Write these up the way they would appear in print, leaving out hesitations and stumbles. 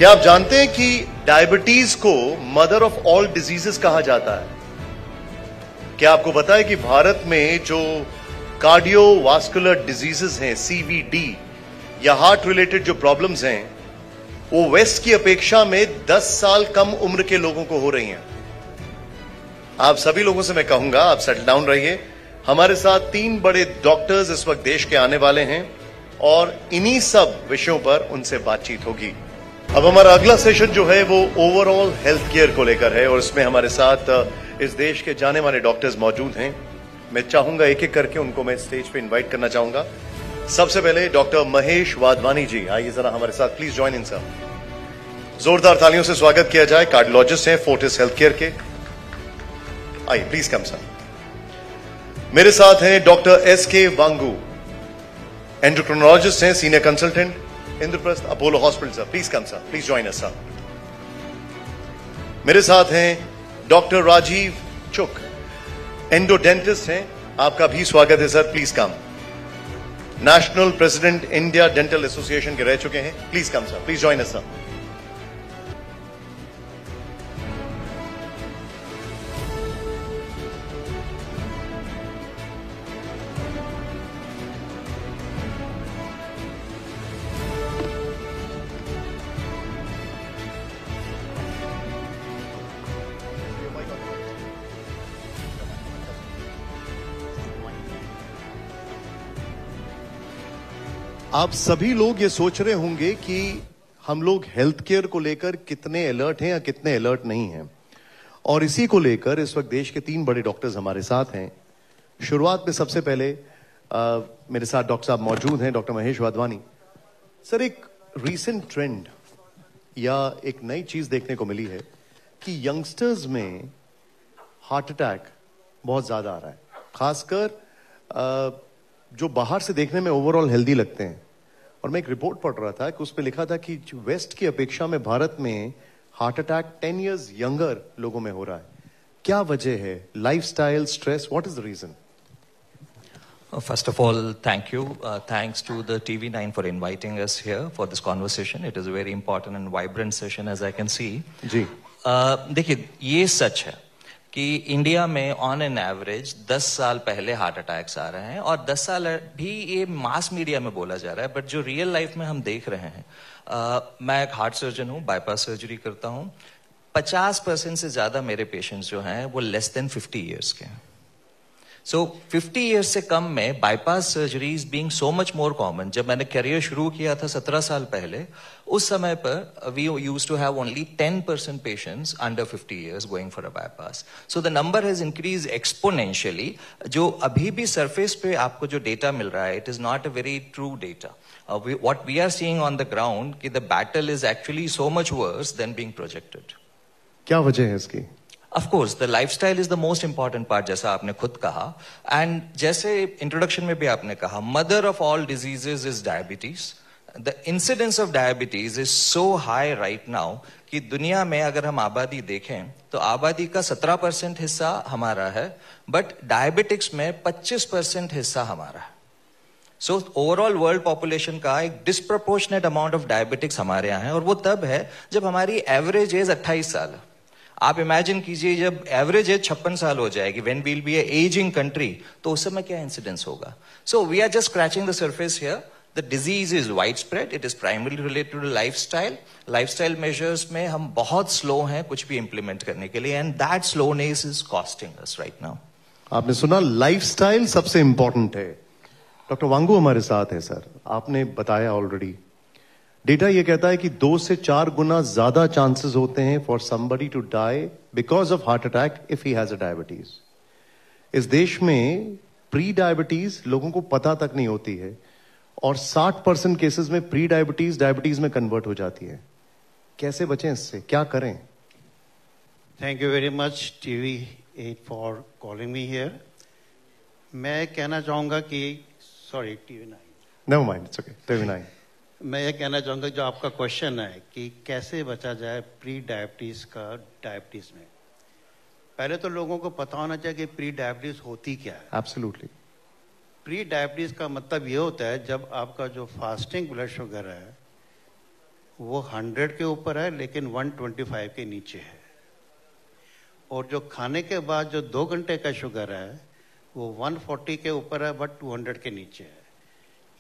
क्या आप जानते हैं कि डायबिटीज को मदर ऑफ ऑल डिजीजेस कहा जाता है? क्या आपको पता है कि भारत में जो कार्डियोवास्कुलर डिजीजेस हैं, सीवीडी या हार्ट रिलेटेड जो प्रॉब्लम्स हैं, वो वेस्ट की अपेक्षा में 10 साल कम उम्र के लोगों को हो रही हैं। आप सभी लोगों से मैं कहूंगा, आप सेटल डाउन रहिए। हमारे साथ 3 बड़े डॉक्टर्स इस वक्त देश के आने वाले हैं और इन्हीं सब विषयों पर उनसे बातचीत होगी। अब हमारा अगला सेशन जो है वो ओवरऑल हेल्थ केयर को लेकर है और इसमें हमारे साथ इस देश के जाने माने डॉक्टर्स मौजूद हैं। मैं चाहूंगा एक एक करके उनको मैं स्टेज पे इनवाइट करना चाहूंगा। सबसे पहले डॉक्टर महेश वाधवानी जी, आइए जरा हमारे साथ, प्लीज ज्वाइन इन सर। जोरदार तालियों से स्वागत किया जाए। कार्डियोलॉजिस्ट हैं फोर्टिस हेल्थ केयर के, आइए प्लीज कम सर। मेरे साथ हैं डॉक्टर एस.के. वांगू, एंडोक्रिनोलॉजिस्ट हैं, senior consultant, Indraprastha Apollo hospital sir, please come sir, please join us sir. मेरे साथ हैं डॉक्टर राजीव चुक, एंडोडेंटिस्ट हैं, आपका भी स्वागत है sir, please come. National president India dental association के रह चुके हैं, please come sir, please join us sir. आप सभी लोग ये सोच रहे होंगे कि हम लोग हेल्थ केयर को लेकर कितने अलर्ट हैं या कितने अलर्ट नहीं हैं, और इसी को लेकर इस वक्त देश के 3 बड़े डॉक्टर्स हमारे साथ हैं। शुरुआत में सबसे पहले मेरे साथ डॉक्टर साहब मौजूद हैं, डॉक्टर महेश वाधवानी सर। एक रीसेंट ट्रेंड या एक नई चीज देखने को मिली है कि यंगस्टर्स में हार्ट अटैक बहुत ज्यादा आ रहा है, खासकर जो बाहर से देखने में ओवरऑल हेल्दी लगते हैं। और मैं एक रिपोर्ट पढ़ रहा था कि उसमें लिखा था कि वेस्ट की अपेक्षा में भारत में हार्ट अटैक 10 इयर्स यंगर लोगों में हो रहा है। क्या वजह है? Lifestyle, stress, what is the reason? First of all, thank you. Thanks to the TV9 for inviting us here for this conversation. It is a very important and vibrant session, as I can see. जी देखिए, ये सच है कि India में on an average 10 साल पहले heart attacks आ रहे हैं, और 10 साल भी ये मास मीडिया में बोला जा रहा है, बट जो रियल लाइफ में हम देख रहे हैं, मैं एक हार्ट सर्जन हूँ, बाईपास सर्जरी करता हूँ। 50% से ज्यादा मेरे पेशेंट्स जो हैं वो लेस देन 50 ईयर्स के हैं। सो 50 ईयर्स से कम में bypass surgeries being so much more common. जब मैंने करियर शुरू किया था 17 साल पहले, उस समय पर we used to have only 10% patients under 50 years going for a bypass. So the number has increase exponentially. जो अभी भी सरफेस पे आपको जो डेटा मिल रहा है, it is not a very true data. What we are seeing on the ground कि the battle is actually so much worse than being projected. क्या वजह है इसकी? Of course, the lifestyle is the most important part, जैसा आपने खुद कहा, and जैसे इंट्रोडक्शन में भी आपने कहा, mother of all diseases is diabetes. The incidence of diabetes is so high right now कि दुनिया में अगर हम आबादी देखें तो आबादी का 17% हिस्सा हमारा है, बट डायबिटिक्स में 25% हिस्सा हमारा है। सो ओवरऑल वर्ल्ड पॉपुलेशन का एक डिस्प्रोपोर्शनेट अमाउंट ऑफ डायबिटिक्स हमारे यहाँ है, और वो तब है जब हमारी एवरेज एज 28 साल है। आप इमेजिन कीजिए, जब एवरेज एज 56 साल हो जाएगी, when will be a ageing country, तो उस समय क्या इंसिडेंस होगा? So we are just scratching the surface here. The disease is wide spread, it is primarily related to lifestyle. Lifestyle measures में हम बहुत स्लो हैं कुछ भी इंप्लीमेंट करने के लिए, and that slowness is costing us right now. आपने सुना, लाइफस्टाइल सबसे इंपॉर्टेंट है। डॉक्टर वांगू हमारे साथ है सर। आपने बताया ऑलरेडी, डेटा ये कहता है कि 2 से 4 गुना ज्यादा चांसेस होते हैं for somebody to die because of heart attack if he has a diabetes. इस देश में प्री डायबिटीज लोगों को पता तक नहीं होती है, और 60% केसेस में प्री डायबिटीज डायबिटीज में कन्वर्ट हो जाती है। कैसे बचें इससे, क्या करें? Thank you very much TV8 for calling me here. मैं कहना चाहूंगा कि sorry TV9, never mind, it's okay, TV9। मैं ये कहना चाहूंगा, जो आपका क्वेश्चन है कि कैसे बचा जाए प्री डायबिटीज का डायबिटीज में, पहले तो लोगों को पता होना चाहिए कि प्री डायबिटीज होती क्या है। एब्सोल्युटली। प्री डायबिटीज का मतलब ये होता है जब आपका जो फास्टिंग ब्लड शुगर है वो 100 के ऊपर है लेकिन 125 के नीचे है। और जो खाने के बाद जो 2 घंटे का शुगर है वो 140 के ऊपर है बट 200 के नीचे है।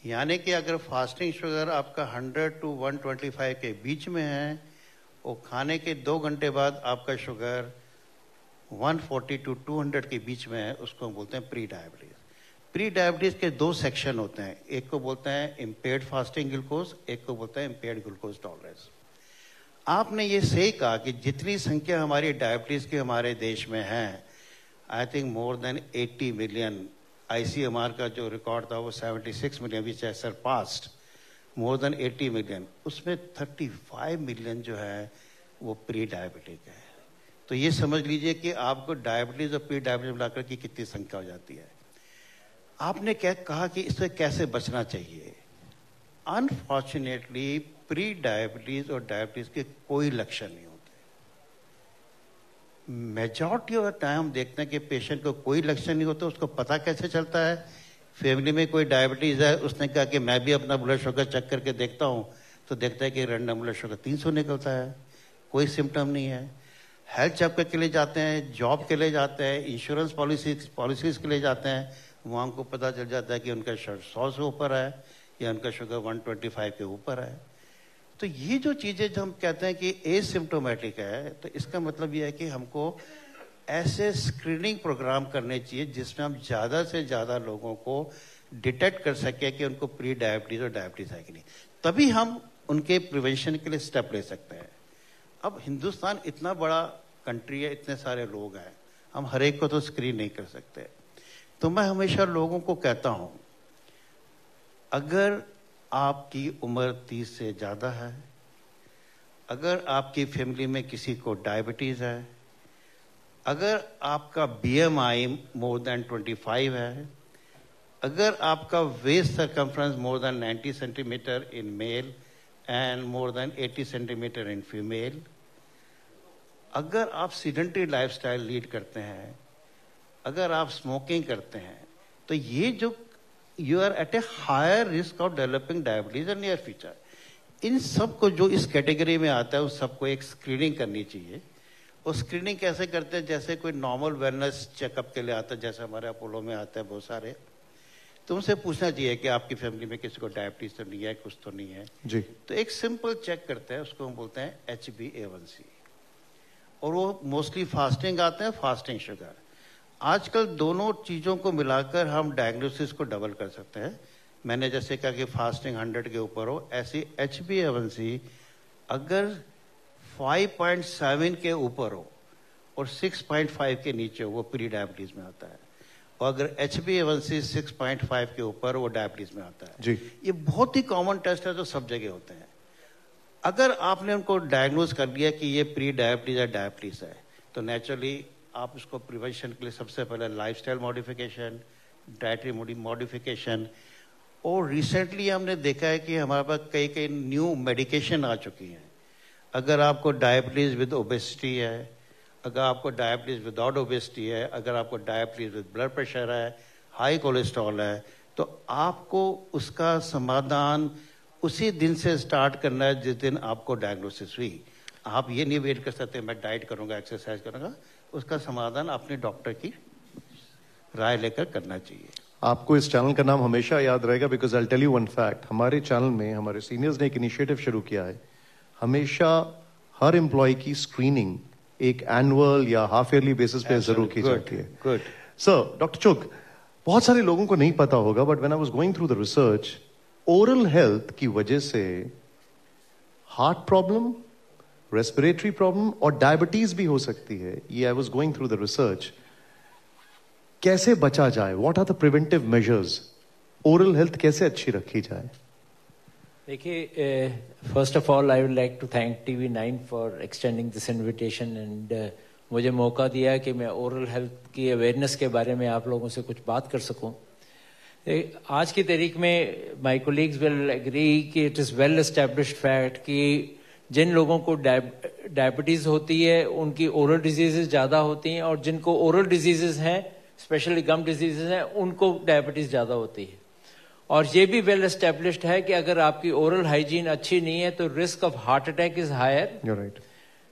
यानी कि अगर फास्टिंग शुगर आपका 100 to 125 के बीच में है और खाने के 2 घंटे बाद आपका शुगर 140 to 200 के बीच में है, उसको हम बोलते हैं प्री डायबिटीज। प्री डायबिटीज के 2 सेक्शन होते हैं, एक को बोलते हैं इम्पेयर्ड फास्टिंग ग्लूकोज, एक को बोलते हैं इम्पेयर्ड ग्लूकोज टॉलरेंस। आपने ये सही कहा कि जितनी संख्या हमारी डायबिटीज की हमारे देश में है, I think more than 80 million, ICMR का जो रिकॉर्ड था वो 76 मिलियन विच है सरपास्ड मोर देन 80 मिलियन, उसमें 35 मिलियन जो है वो प्री डायबिटिक है। तो ये समझ लीजिए कि आपको डायबिटीज और प्री डायबिटीज मिलाकर की कितनी संख्या हो जाती है। आपने क्या कहा कि इससे कैसे बचना चाहिए। अनफॉर्चुनेटली प्री डायबिटीज और डायबिटीज के कोई लक्षण नहीं होते। मेजॉरिटी ऑफ द टाइम हम देखते हैं कि पेशेंट को कोई लक्षण नहीं होता, उसको पता कैसे चलता है। फैमिली में कोई डायबिटीज है, उसने कहा कि मैं भी अपना ब्लड शुगर चेक करके देखता हूं, तो देखता है कि रैंडम ब्लड शुगर 300 निकलता है, कोई सिम्टम नहीं है। हेल्थ चेकअप के लिए जाते हैं, जॉब के लिए जाते हैं, इंश्योरेंस पॉलिसीज के लिए जाते हैं, वहां को पता चल जाता है कि उनका शुगर 100 से ऊपर है या उनका शुगर 125 के ऊपर है। तो ये जो चीजें जो हम कहते हैं कि एसिम्प्टोमेटिक है, तो इसका मतलब ये है कि हमको ऐसे स्क्रीनिंग प्रोग्राम करने चाहिए जिसमें हम ज्यादा से ज्यादा लोगों को डिटेक्ट कर सके कि उनको प्री डायबिटीज और डायबिटीज है कि नहीं, तभी हम उनके प्रिवेंशन के लिए स्टेप ले सकते हैं। अब हिंदुस्तान इतना बड़ा कंट्री है, इतने सारे लोग हैं, हम हर एक को तो स्क्रीन नहीं कर सकते। तो मैं हमेशा लोगों को कहता हूं, अगर आपकी उम्र 30 से ज्यादा है, अगर आपकी फैमिली में किसी को डायबिटीज है, अगर आपका BMI मोर देन 25 है, अगर आपका waist circumference more than 90 centimetre in male and more than 80 centimetre in female, अगर आप सीडेंटरी लाइफस्टाइल लीड करते हैं, अगर आप स्मोकिंग करते हैं, तो ये जो you are at a higher risk of developing diabetes in near future. इन सब को जो इस कैटेगरी में आता है उस सबको एक स्क्रीनिंग करनी चाहिए। और स्क्रीनिंग कैसे करते हैं, जैसे कोई नॉर्मल वेलनेस चेकअप के लिए आता है, जैसे हमारे अपोलो में आता है बहुत सारे, तो उनसे पूछना चाहिए कि आपकी फैमिली में किसी को डायबिटीज तो नहीं है, कुछ तो नहीं है जी। तो एक सिंपल चेक करते हैं, उसको हम बोलते हैं HbA1c, और वो मोस्टली फास्टिंग आते हैं, फास्टिंग शुगर। आजकल दोनों चीजों को मिलाकर हम डायग्नोसिस को डबल कर सकते हैं। मैंने जैसे कहा कि फास्टिंग 100 के ऊपर हो, ऐसी HbA1c अगर 5.7 के ऊपर हो और 6.5 के नीचे हो, वो प्री डायबिटीज में आता है। और अगर HbA1c 6.5 के ऊपर वो डायबिटीज में आता है जी। ये बहुत ही कॉमन टेस्ट है जो सब जगह होते हैं। अगर आपने उनको डायग्नोज कर लिया कि ये प्री डायबिटीज या डायबिटीज है, तो नेचुरली आप उसको प्रिवेंशन के लिए सबसे पहले लाइफस्टाइल मॉडिफिकेशन, डाइटरी मॉडिफिकेशन, और रिसेंटली हमने देखा है कि हमारे पास कई कई न्यू मेडिकेशन आ चुकी हैं। अगर आपको डायबिटीज विद ओबेसिटी है, अगर आपको डायबिटीज विदाउट ओबेसिटी है, अगर आपको डायबिटीज विद ब्लड प्रेशर है, हाई कोलेस्ट्रॉल है, तो आपको उसका समाधान उसी दिन से स्टार्ट करना है जिस दिन आपको डायग्नोसिस हुई। आप ये नहीं वेट कर सकते मैं डाइट करूंगा, एक्सरसाइज करूंगा, उसका समाधान अपने डॉक्टर की राय लेकर करना चाहिए। आपको इस चैनल का नाम हमेशा याद रहेगा, because I tell you one fact, हमारे चैनल में हमारे सीनियर्स ने एक इनिशिएटिव शुरू किया है, हमेशा हर एम्प्लॉय की स्क्रीनिंग एक एनुअल या हाफ ईयरली बेसिस पे जरूर की जाती है। Good sir. डॉक्टर चुग, बहुत सारे लोगों को नहीं पता होगा, but when I was going through the research, oral health की वजह से हार्ट प्रॉब्लम, रेस्पिरेटरी प्रॉब्लम और डायबिटीज भी हो सकती है। ये I was going through the research. कैसे बचा जाए, what are the preventive measures, oral health कैसे अच्छी रखी जाए? देखिए, first of all I would like to thank TV9 for extending this invitation and मुझे मौका दिया कि मैं ओरल हेल्थ की अवेयरनेस के बारे में आप लोगों से कुछ बात कर सकूं। आज की तारीख में माय कोलीग्स विल एग्री कि it is well established fact कि जिन लोगों को डायबिटीज होती है उनकी ओरल डिजीजेस ज्यादा होती हैं, और जिनको ओरल डिजीजेस हैं, स्पेशली गम डिजीजेस हैं, उनको डायबिटीज ज्यादा होती है। और ये भी वेल एस्टेब्लिश्ड है कि अगर आपकी ओरल हाइजीन अच्छी नहीं है तो risk of heart attack is higher, right,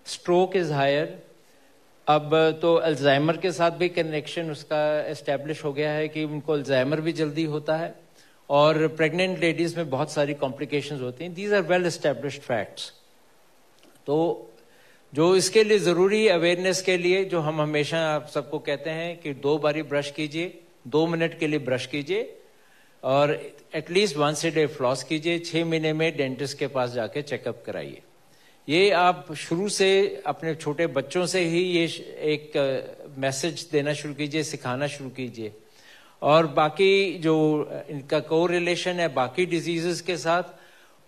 stroke is higher. अब तो अल्जाइमर के साथ भी कनेक्शन उसका एस्टेब्लिश हो गया है कि उनको अल्जाइमर भी जल्दी होता है, और प्रेग्नेंट लेडीज में बहुत सारी कॉम्प्लिकेशंस होती हैं। These are well established facts. तो जो इसके लिए जरूरी अवेयरनेस के लिए जो हम हमेशा आप सबको कहते हैं कि 2 बारी ब्रश कीजिए, 2 मिनट के लिए ब्रश कीजिए, और एटलीस्ट 1 डे फ्लॉस कीजिए, 6 महीने में डेंटिस्ट के पास जाके चेकअप कराइए। ये आप शुरू से अपने छोटे बच्चों से ही ये एक मैसेज देना शुरू कीजिए, सिखाना शुरू कीजिए। और बाकी जो इनका को रिलेशन है बाकी डिजीजेस के साथ,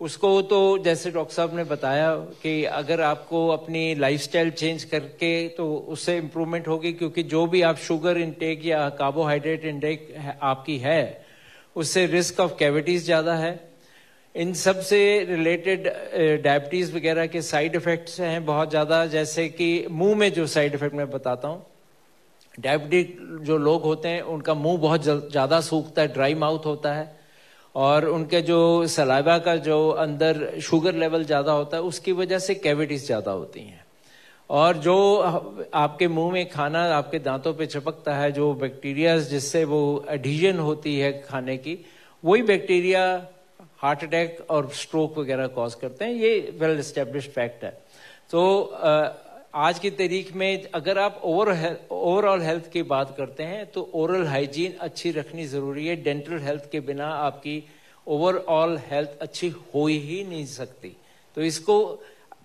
उसको तो जैसे डॉक्टर साहब ने बताया कि अगर आपको अपनी लाइफस्टाइल चेंज करके तो उससे इम्प्रूवमेंट होगी, क्योंकि जो भी आप शुगर इनटेक या कार्बोहाइड्रेट इनटेक आपकी है उससे रिस्क ऑफ कैविटीज ज्यादा है। इन सब से रिलेटेड डायबिटीज वगैरह के साइड इफेक्ट्स हैं बहुत ज्यादा, जैसे कि मुंह में जो साइड इफेक्ट मैं बताता हूँ, डायबिटिक जो लोग होते हैं उनका मुंह बहुत ज्यादा सूखता है, ड्राई माउथ होता है, और उनके जो सलाइवा का जो अंदर शुगर लेवल ज्यादा होता है उसकी वजह से कैविटीज ज्यादा होती हैं। और जो आपके मुंह में खाना आपके दांतों पे चिपकता है, जो बैक्टीरिया जिससे वो एडिशन होती है खाने की, वही बैक्टीरिया हार्ट अटैक और स्ट्रोक वगैरह कॉज करते हैं। ये वेल एस्टेब्लिश्ड फैक्ट है। तो आज की तारीख में अगर आप ओवरऑल हेल्थ की बात करते हैं तो ओरल हाइजीन अच्छी रखनी जरूरी है। डेंटल हेल्थ के बिना आपकी ओवरऑल हेल्थ अच्छी हो ही नहीं सकती। तो इसको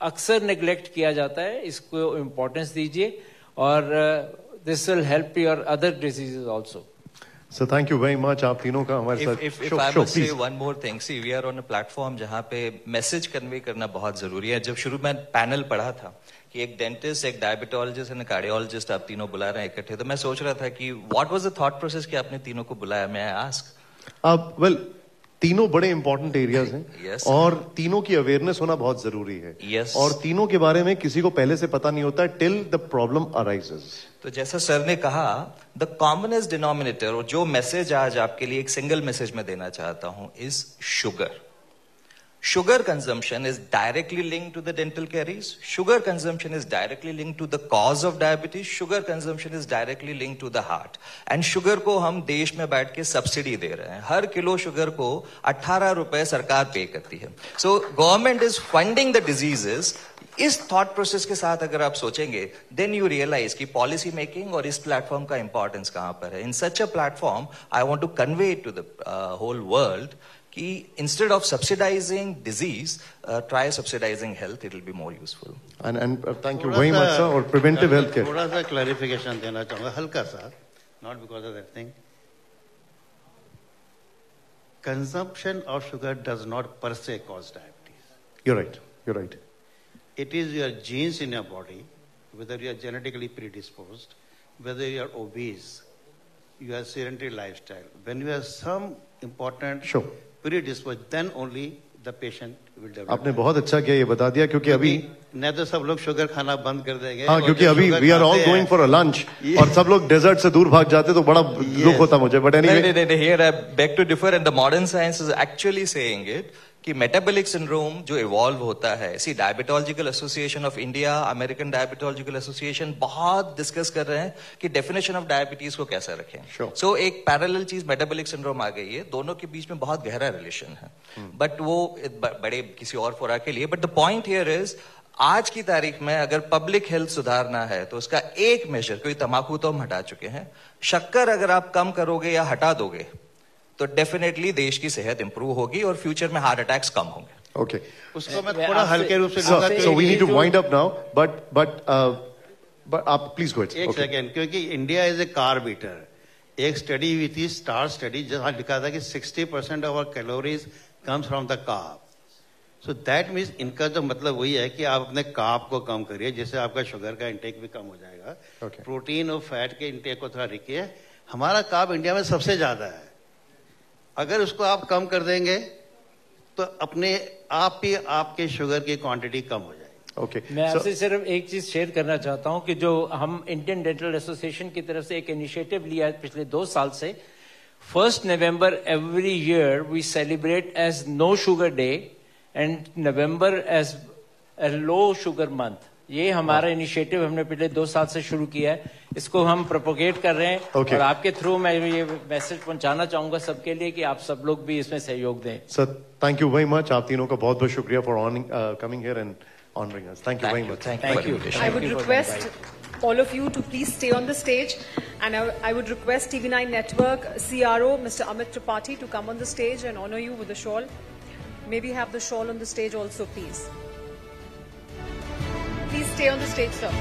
अक्सर नेग्लेक्ट किया जाता है, इसको इम्पोर्टेंस दीजिए, और this will help your other diseases also. So thank you very much आप तीनों का हमारे साथ। If I must say one more thing, see we are on a platform जहाँ पे मैसेज कन्वे करना बहुत जरूरी है। जब शुरू में पैनल पढ़ा था कि एक डेंटिस्ट, एक डायबिटोलॉजिस्ट एंड कार्डियोलॉजिस्ट आप तीनों बुला रहे हैं इकट्ठे, तो मैं सोच रहा था कि what was the thought process कि आपने तीनों को बुलाया। मैं आस्क वेल, तीनों बड़े इंपॉर्टेंट एरियाज हैं। Yes. और तीनों की अवेयरनेस होना बहुत जरूरी है। Yes. और तीनों के बारे में किसी को पहले से पता नहीं होता टिल द प्रॉब्लम अराइजेस। तो जैसा सर ने कहा, द कॉमनेस्ट डिनोमिनेटर, और जो मैसेज आज आपके लिए एक सिंगल मैसेज में देना चाहता हूं, is sugar. Sugar consumption is directly linked to the dental caries. Sugar consumption is directly linked to the cause of diabetes. Sugar consumption is directly linked to the heart. And sugar को हम देश में बैठ के subsidy दे रहे हैं। हर kilo sugar को 18 रुपए सरकार पे करती है। So government is funding the diseases. इस थॉट प्रोसेस के साथ अगर आप सोचेंगे, देन यू रियलाइज कि पॉलिसी मेकिंग और इस प्लेटफॉर्म का इंपॉर्टेंस कहां पर है। In such a platform I want to convey to the whole world कि instead of subsidizing disease, try subsidizing health. It will be more useful. And thank you very much, sir. और preventive health care. थोड़ा सा clarification देना चाहूंगा, हल्का सा, not because of that thing. Consumption of sugar does not per se cause diabetes. You're right. You're right. It is your genes in your body, whether you are genetically predisposed, whether you are obese, you have sedentary lifestyle. When you have some important predisposed, then only the patient will develop. आपने बहुत अच्छा किया ये बता दिया, क्योंकि अभी नहीं तो सब लोग शुगर खाना बंद कर देंगे। हाँ, क्योंकि अभी we are all going for a lunch और सब लोग डेजर्ट से दूर भाग जाते तो बड़ा दुख होता मुझे। But anyway, here I beg to differ, and the modern science is actually saying it कि मेटाबॉलिक सिंड्रोम जो इवॉल्व होता है, see diabetological association of India, American diabetological association बहुत डिस्कस कर रहे हैं कि डेफिनेशन ऑफ डायबिटीज को कैसे रखें। सो एक पैरेलल चीज मेटाबॉलिक सिंड्रोम आ गई है, दोनों के बीच में बहुत गहरा रिलेशन है, बट वो बड़े किसी और फोरा के लिए। But the point here is, आज की तारीख में अगर पब्लिक हेल्थ सुधारना है तो उसका एक मेजर, कोई तंबाकू तो हम हटा चुके हैं, शक्कर अगर आप कम करोगे या हटा दोगे तो डेफिनेटली देश की सेहत इंप्रूव होगी और फ्यूचर में हार्ट अटैक्स कम होंगे। ओके, उसको मैं थोड़ा हल्के रूप से so we need to wind up now, but आप प्लीज गो एक सेकेंड, क्योंकि India is a carb eater. एक स्टडी हुई थी, स्टार स्टडी, जहां लिखा था कि 60% of our calories comes from the carb. So that means इनका जो मतलब वही है कि आप अपने कार्ब को कम करिए, जिससे आपका शुगर का इंटेक भी कम हो जाएगा। प्रोटीन और फैट के इंटेक को थोड़ा रखिए। हमारा कार्ब इंडिया में सबसे ज्यादा है, अगर उसको आप कम कर देंगे तो अपने आप ही आपके शुगर की क्वांटिटी कम हो जाएगी। ओके, मैं आपसे सिर्फ एक चीज शेयर करना चाहता हूं कि जो हम इंडियन डेंटल एसोसिएशन की तरफ से एक इनिशिएटिव लिया है पिछले 2 साल से, 1st November every year we celebrate as No Sugar Day and November as a Low Sugar Month. ये हमारा इनिशिएटिव हमने पिछले 2 साल से शुरू किया है. इसको हम प्रोपोगेट कर रहे हैं. Okay. और आपके थ्रू मैं ये मैसेज पहुंचाना चाहूंगा सबके लिए कि आप सब लोग भी इसमें सहयोग दें. Sir, thank you very much. आप तीनों का बहुत-बहुत शुक्रिया for coming here and honoring us. Thank you very much. Thank you. I would request all of you to please stay on the stage, and I would request TV9 Network CRO Mr. Amit Tripathi to come on the stage and honor you with the shawl. Maybe have the shawl on the stage also, please. Please stay on the stage, sir.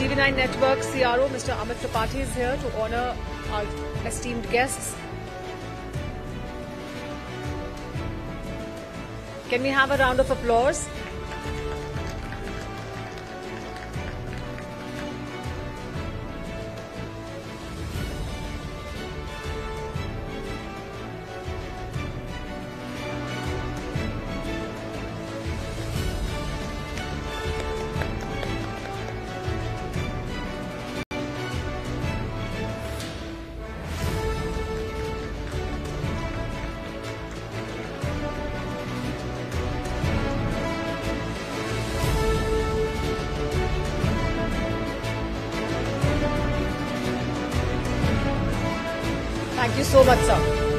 TV9 Network CRO Mr. Amit Tripathi is here to honor our esteemed guests. Can we have a round of applause? Thank you so much, sir.